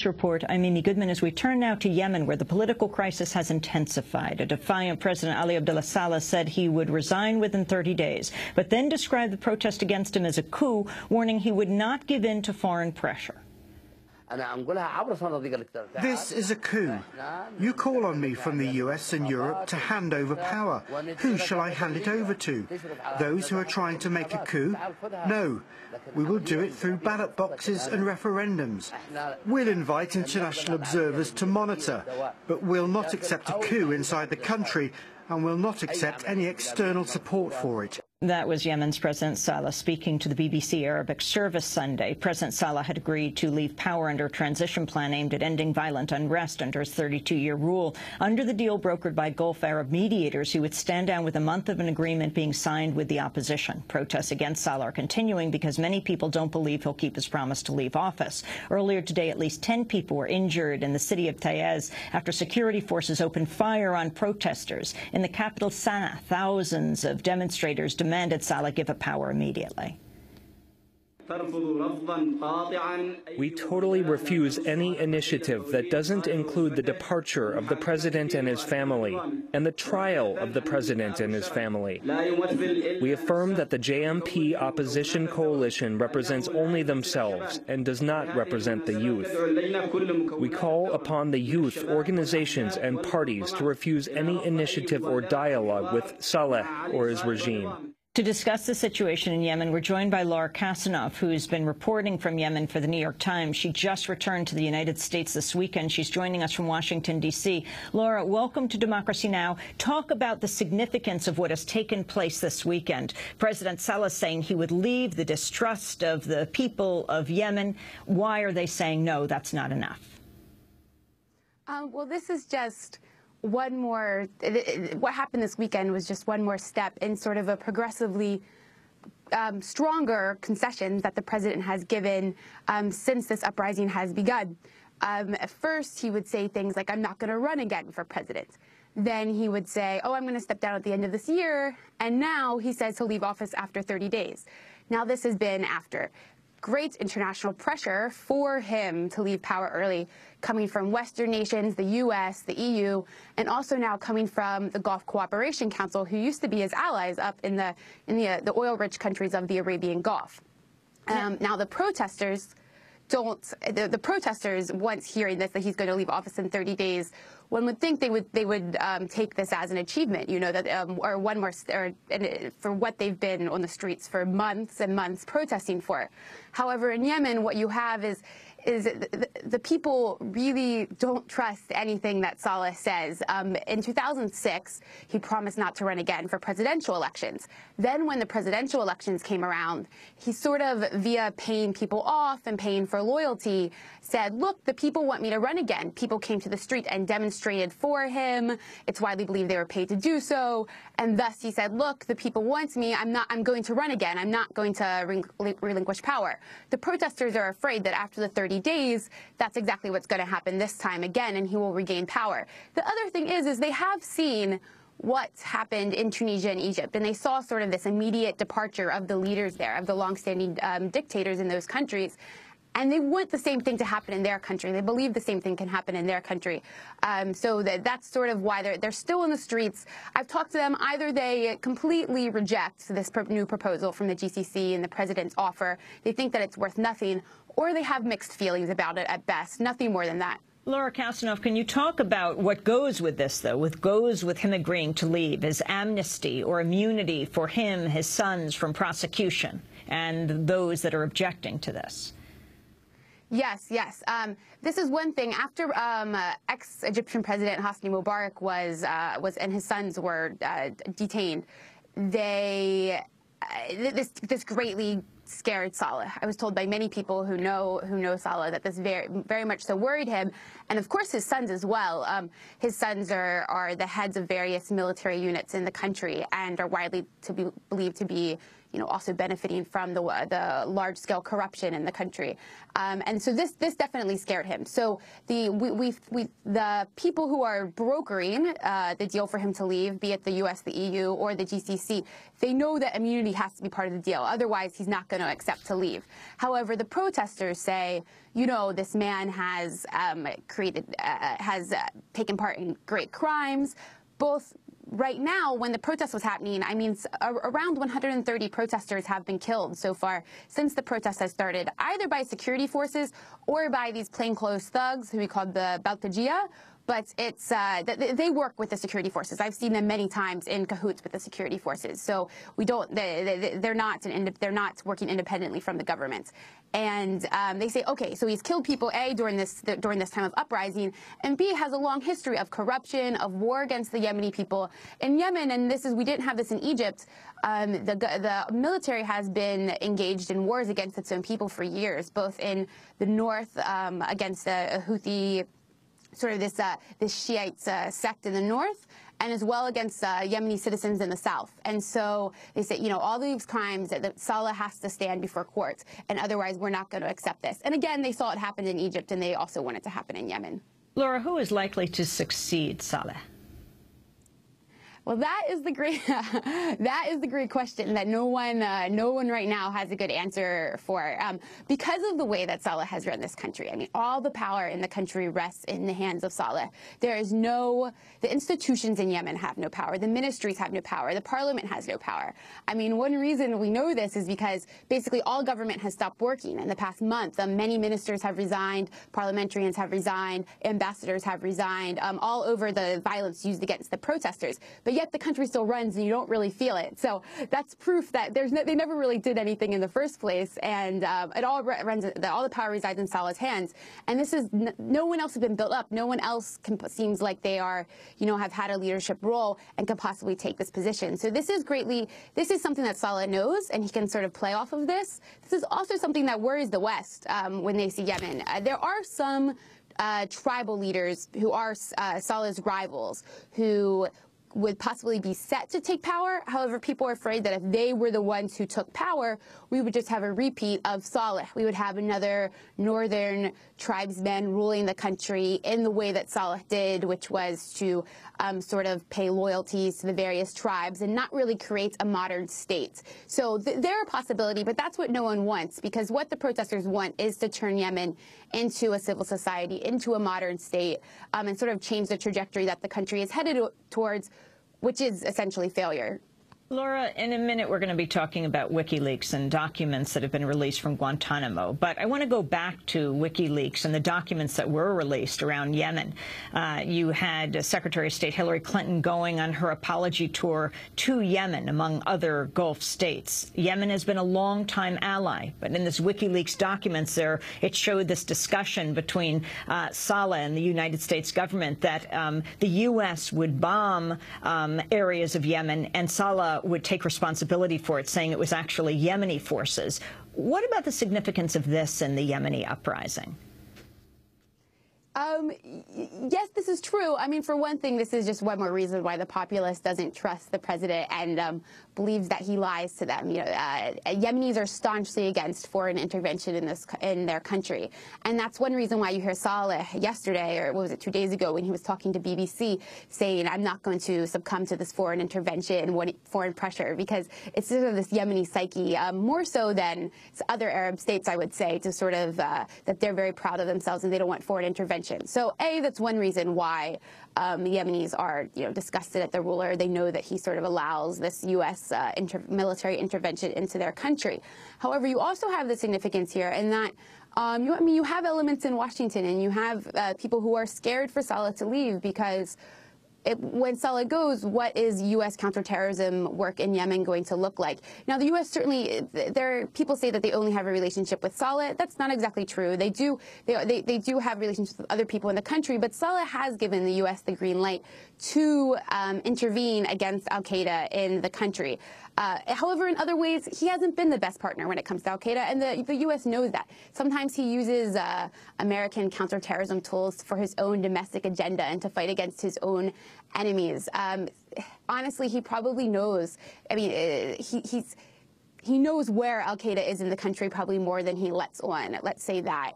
Report. I'm Amy Goodman as we turn now to Yemen, where the political crisis has intensified. A defiant President Ali Abdullah Saleh said he would resign within 30 days, but then described the protest against him as a coup, warning he would not give in to foreign pressure. This is a coup. You call on me from the US and Europe to hand over power. Who shall I hand it over to? Those who are trying to make a coup? No. We will do it through ballot boxes and referendums. We'll invite international observers to monitor, but we'll not accept a coup inside the country and will not accept any external support for it. That was Yemen's President Saleh speaking to the BBC Arabic service Sunday. President Saleh had agreed to leave power under a transition plan aimed at ending violent unrest under his 32-year rule. Under the deal brokered by Gulf Arab mediators, he would stand down with a month of an agreement being signed with the opposition. Protests against Saleh are continuing because many people don't believe he'll keep his promise to leave office. Earlier today, at least 10 people were injured in the city of Taiz after security forces opened fire on protesters. In the capital, Sana'a, thousands of demonstrators demanded Saleh give up power immediately. We totally refuse any initiative that doesn't include the departure of the president and his family and the trial of the president and his family. We affirm that the JMP opposition coalition represents only themselves and does not represent the youth. We call upon the youth, organizations and parties to refuse any initiative or dialogue with Saleh or his regime. To discuss the situation in Yemen, we're joined by Laura Kasinof, who's been reporting from Yemen for the New York Times. She just returned to the United States this weekend. She's joining us from Washington, D.C. Laura, welcome to Democracy Now! Talk about the significance of what has taken place this weekend. President Saleh saying he would leave, the distrust of the people of Yemen. Why are they saying, no, that's not enough? Well, this is just one more, what happened this weekend was just one more step in sort of a progressively stronger concessions that the president has given since this uprising has begun. At first, he would say things like, I'm not going to run again for president. Then he would say, oh, I'm going to step down at the end of this year. And now he says he'll leave office after 30 days. Now this has been after great international pressure for him to leave power early, coming from Western nations, the U.S., the EU, and also now coming from the Gulf Cooperation Council, who used to be his allies up in the oil-rich countries of the Arabian Gulf. Now the protesters the protesters, once hearing this, that he's going to leave office in 30 days, one would think they would take this as an achievement, you know, that or one more for what they've been on the streets for months and months protesting for. However, in Yemen, what you have is the people really don't trust anything that Saleh says. In 2006, he promised not to run again for presidential elections. Then when the presidential elections came around, he sort of, via paying people off and paying for loyalty, said, look, the people want me to run again. People came to the street and demonstrated for him. It's widely believed they were paid to do so. And thus he said, look, the people want me. I'm going to run again. I'm not going to relinquish power. The protesters are afraid that after the 30 days, that's exactly what's going to happen this time again, and he will regain power. The other thing is they have seen what's happened in Tunisia and Egypt, and they saw sort of this immediate departure of the leaders there, of the longstanding dictators in those countries. And they want the same thing to happen in their country. They believe the same thing can happen in their country. So that's sort of why they're still in the streets. I've talked to them. Either they completely reject this new proposal from the GCC and the president's offer. They think that it's worth nothing, or they have mixed feelings about it at best. Nothing more than that. Laura Kasinof, can you talk about what goes with this, though, goes with him agreeing to leave? Is amnesty or immunity for him, his sons, from prosecution, and those that are objecting to this? Yes, yes. This is one thing. After ex-Egyptian President Hosni Mubarak was and his sons were detained, this greatly scared Saleh. I was told by many people who know Saleh that this very much so worried him, and of course his sons as well. His sons are the heads of various military units in the country and are widely believed to be, also benefiting from the large-scale corruption in the country. And so this definitely scared him. So the people who are brokering the deal for him to leave, be it the U.S., the EU, or the GCC, they know that immunity has to be part of the deal. Otherwise, he's not going to accept to leave. However, the protesters say, this man has taken part in great crimes, both. Right now, when the protest was happening, around 130 protesters have been killed so far since the protest has started, either by security forces or by these plainclothes thugs who we call the Baltajia. But it's they work with the security forces. I've seen them many times in cahoots with the security forces. So they're not working independently from the government. And they say, okay, so he's killed people, A, during this time of uprising, and B, has a long history of corruption, of war against the Yemeni people. In Yemen, and we didn't have this in Egypt, the military has been engaged in wars against its own people for years, both in the north against a Houthi, sort of this Shiite sect in the north, and as well against Yemeni citizens in the south. And so they say, all these crimes that Saleh has to stand before court, and otherwise we're not going to accept this. And again, they saw it happen in Egypt, and they also want it to happen in Yemen. Laura, who is likely to succeed Saleh? Well, that is the great question that no one right now has a good answer for, because of the way that Saleh has run this country. All the power in the country rests in the hands of Saleh. The institutions in Yemen have no power. The ministries have no power. The parliament has no power. One reason we know this is because basically all government has stopped working in the past month. Many ministers have resigned, parliamentarians have resigned, ambassadors have resigned, all over the violence used against the protesters. But yet the country still runs, and you don't really feel it. So that's proof that they never really did anything in the first place, and it all all the power resides in Saleh's hands. And this is no one else has been built up. No one else seems like they are, have had a leadership role and could possibly take this position. So this is something that Saleh knows, and he can sort of play off of this. This is also something that worries the West when they see Yemen. There are some tribal leaders who are Saleh's rivals who would possibly be set to take power. However, people are afraid that if they were the ones who took power, we would just have a repeat of Saleh. We would have another northern tribesman ruling the country in the way that Saleh did, which was to sort of pay loyalties to the various tribes and not really create a modern state. So they're a possibility, but that's what no one wants, because what the protesters want is to turn Yemen into a civil society, into a modern state, and sort of change the trajectory that the country is headed towards, which is essentially failure. Laura, in a minute, we're going to be talking about WikiLeaks and documents that have been released from Guantanamo. But I want to go back to WikiLeaks and the documents that were released around Yemen. You had Secretary of State Hillary Clinton going on her apology tour to Yemen, among other Gulf states. Yemen has been a longtime ally, but in this WikiLeaks documents there, it showed this discussion between Saleh and the United States government that the U.S. would bomb areas of Yemen, and Saleh would take responsibility for it, saying it was actually Yemeni forces. What about the significance of this in the Yemeni uprising? Yes, this is true. For one thing, this is just one more reason why the populace doesn't trust the president and believes that he lies to them. Yemenis are staunchly against foreign intervention in their country, and that's one reason why you hear Saleh yesterday, or what was it, 2 days ago, when he was talking to BBC, saying, "I'm not going to succumb to this foreign intervention, foreign pressure," because it's sort of this Yemeni psyche, more so than other Arab states, I would say, to sort of that they're very proud of themselves and they don't want foreign intervention. So, that's one reason why the Yemenis are, disgusted at the ruler. They know that he sort of allows this U.S. Military intervention into their country. However, you also have the significance here in that you have elements in Washington, and you have people who are scared for Saleh to leave, because when Saleh goes, what is U.S. counterterrorism work in Yemen going to look like? Now, the U.S. certainly, people say that they only have a relationship with Saleh. That's not exactly true. They do have relationships with other people in the country, but Saleh has given the U.S. the green light to intervene against al-Qaeda in the country. However, in other ways, he hasn't been the best partner when it comes to al-Qaeda, and the U.S. knows that. Sometimes he uses American counterterrorism tools for his own domestic agenda and to fight against his own enemies. Honestly, he probably knows. he knows where al-Qaeda is in the country probably more than he lets on. Let's say that.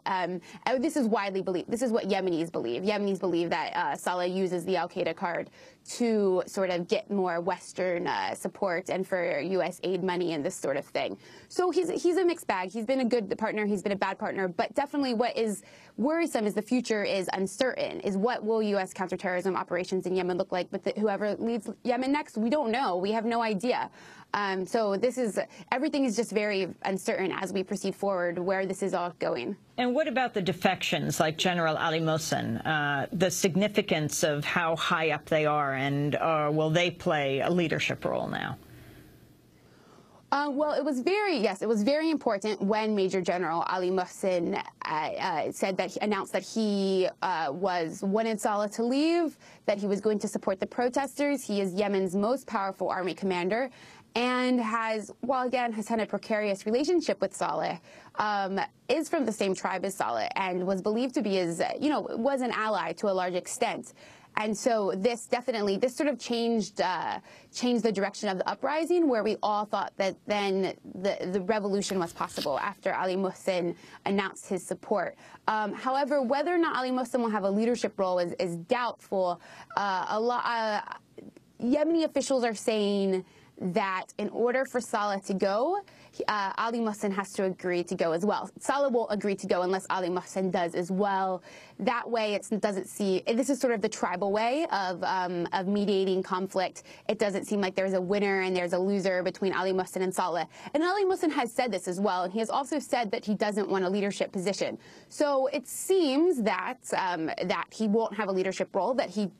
This is widely believed. This is what Yemenis believe. Yemenis believe that Saleh uses the al-Qaeda card to sort of get more Western support and for U.S. aid money and this sort of thing. So he's a mixed bag. He's been a good partner. He's been a bad partner. But definitely what is worrisome is the future is uncertain, is what will U.S. counterterrorism operations in Yemen look like with whoever leads Yemen next? We don't know. We have no idea. So everything is just very uncertain as we proceed forward where this is all going. And what about the defections like General Ali Mohsen, the significance of how high up they are, and will they play a leadership role now? Well, it was very important when Major General Ali Mohsen announced that he wanted Saleh to leave, that he was going to support the protesters. He is Yemen's most powerful army commander, and has had a precarious relationship with Saleh, is from the same tribe as Saleh, and was believed to be was an ally to a large extent. And so this sort of changed the direction of the uprising, where we all thought that then the revolution was possible after Ali Mohsen announced his support. However, whether or not Ali Mohsen will have a leadership role is doubtful. Yemeni officials are saying that in order for Saleh to go, Ali Mohsen has to agree to go as well. Saleh won't agree to go unless Ali Mohsen does as well. That way, this is sort of the tribal way of mediating conflict. It doesn't seem like there's a winner and there's a loser between Ali Mohsen and Saleh. And Ali Mohsen has said this as well, and he has also said that he doesn't want a leadership position. So it seems that that he won't have a leadership role, that he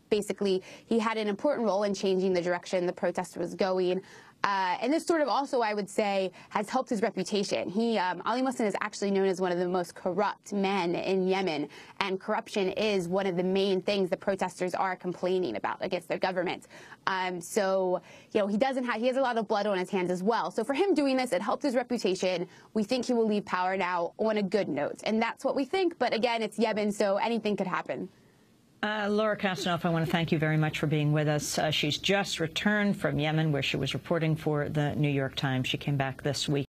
had an important role in changing the direction the protest was going. And this sort of also, I would say, has helped his reputation. Ali Mohsen is actually known as one of the most corrupt men in Yemen, and corruption is one of the main things the protesters are complaining about against their government. So, he has a lot of blood on his hands as well. So for him doing this, it helped his reputation. We think he will leave power now on a good note, and that's what we think. But again, it's Yemen, so anything could happen. Laura Kasinof, I want to thank you very much for being with us. She's just returned from Yemen, where she was reporting for the New York Times. She came back this week.